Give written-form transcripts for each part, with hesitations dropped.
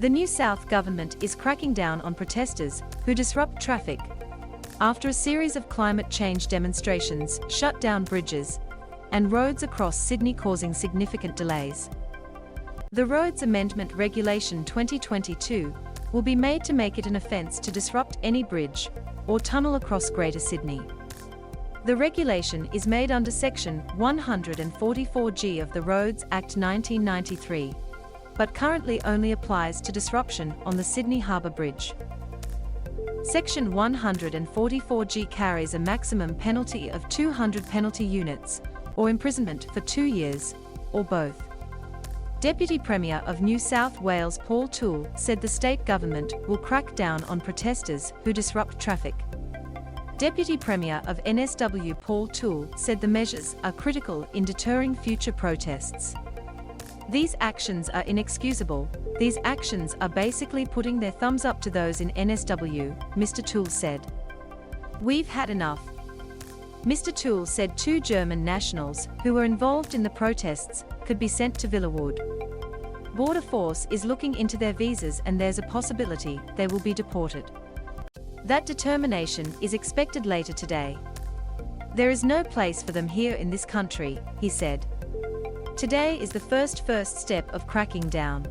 The New South government is cracking down on protesters who disrupt traffic after a series of climate change demonstrations shut down bridges and roads across Sydney, causing significant delays. The Roads Amendment Regulation 2022 will be made to make it an offence to disrupt any bridge or tunnel across Greater Sydney. The regulation is made under Section 144G of the Roads Act 1993, but currently only applies to disruption on the Sydney Harbour Bridge. Section 144G carries a maximum penalty of 200 penalty units, or imprisonment for 2 years, or both. Deputy Premier of New South Wales Paul Toole said the state government will crack down on protesters who disrupt traffic. Deputy Premier of NSW Paul Toole said the measures are critical in deterring future protests. These actions are inexcusable. These actions are basically putting their thumbs up to those in NSW, Mr. Toole said. We've had enough. Mr. Toole said 2 German nationals who were involved in the protests could be sent to Villawood. Border Force is looking into their visas and there's a possibility they will be deported. That determination is expected later today. There is no place for them here in this country, he said. Today is the first step of cracking down.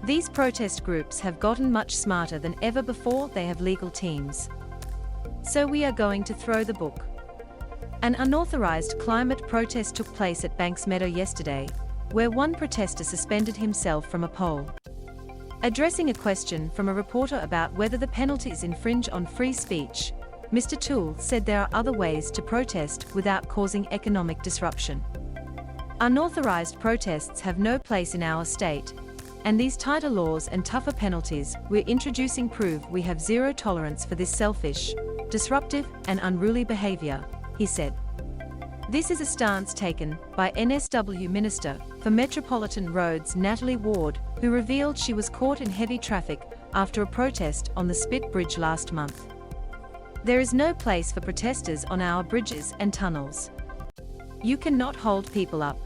These protest groups have gotten much smarter than ever before. They have legal teams. So we are going to throw the book. An unauthorised climate protest took place at Banks Meadow yesterday, where one protester suspended himself from a pole. Addressing a question from a reporter about whether the penalties infringe on free speech, Mr. Toole said there are other ways to protest without causing economic disruption. Unauthorised protests have no place in our state, and these tighter laws and tougher penalties we're introducing prove we have zero tolerance for this selfish, disruptive, and unruly behaviour, he said. This is a stance taken by NSW Minister for Metropolitan Roads Natalie Ward, who revealed she was caught in heavy traffic after a protest on the Spit Bridge last month. There is no place for protesters on our bridges and tunnels. You cannot hold people up.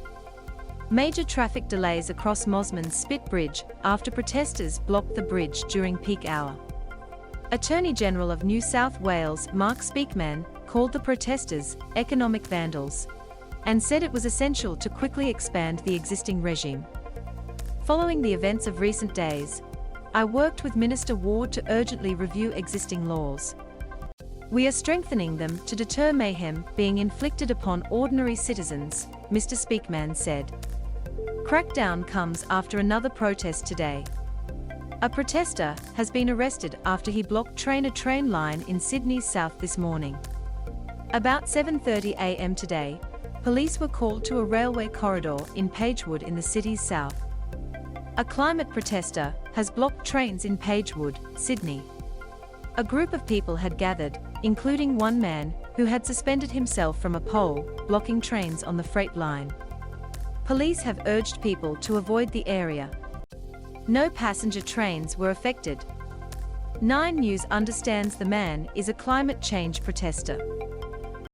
Major traffic delays across Mosman's Spit Bridge after protesters blocked the bridge during peak hour. Attorney General of New South Wales Mark Speakman called the protesters economic vandals and said it was essential to quickly expand the existing regime. Following the events of recent days, I worked with Minister Ward to urgently review existing laws. We are strengthening them to deter mayhem being inflicted upon ordinary citizens, Mr. Speakman said. Crackdown comes after another protest today. A protester has been arrested after he blocked a train line in Sydney's south this morning. About 7:30 a.m. today, police were called to a railway corridor in Pagewood in the city's south. A climate protester has blocked trains in Pagewood, Sydney. A group of people had gathered, including one man who had suspended himself from a pole, blocking trains on the freight line. Police have urged people to avoid the area. No passenger trains were affected. 9 News understands the man is a climate change protester.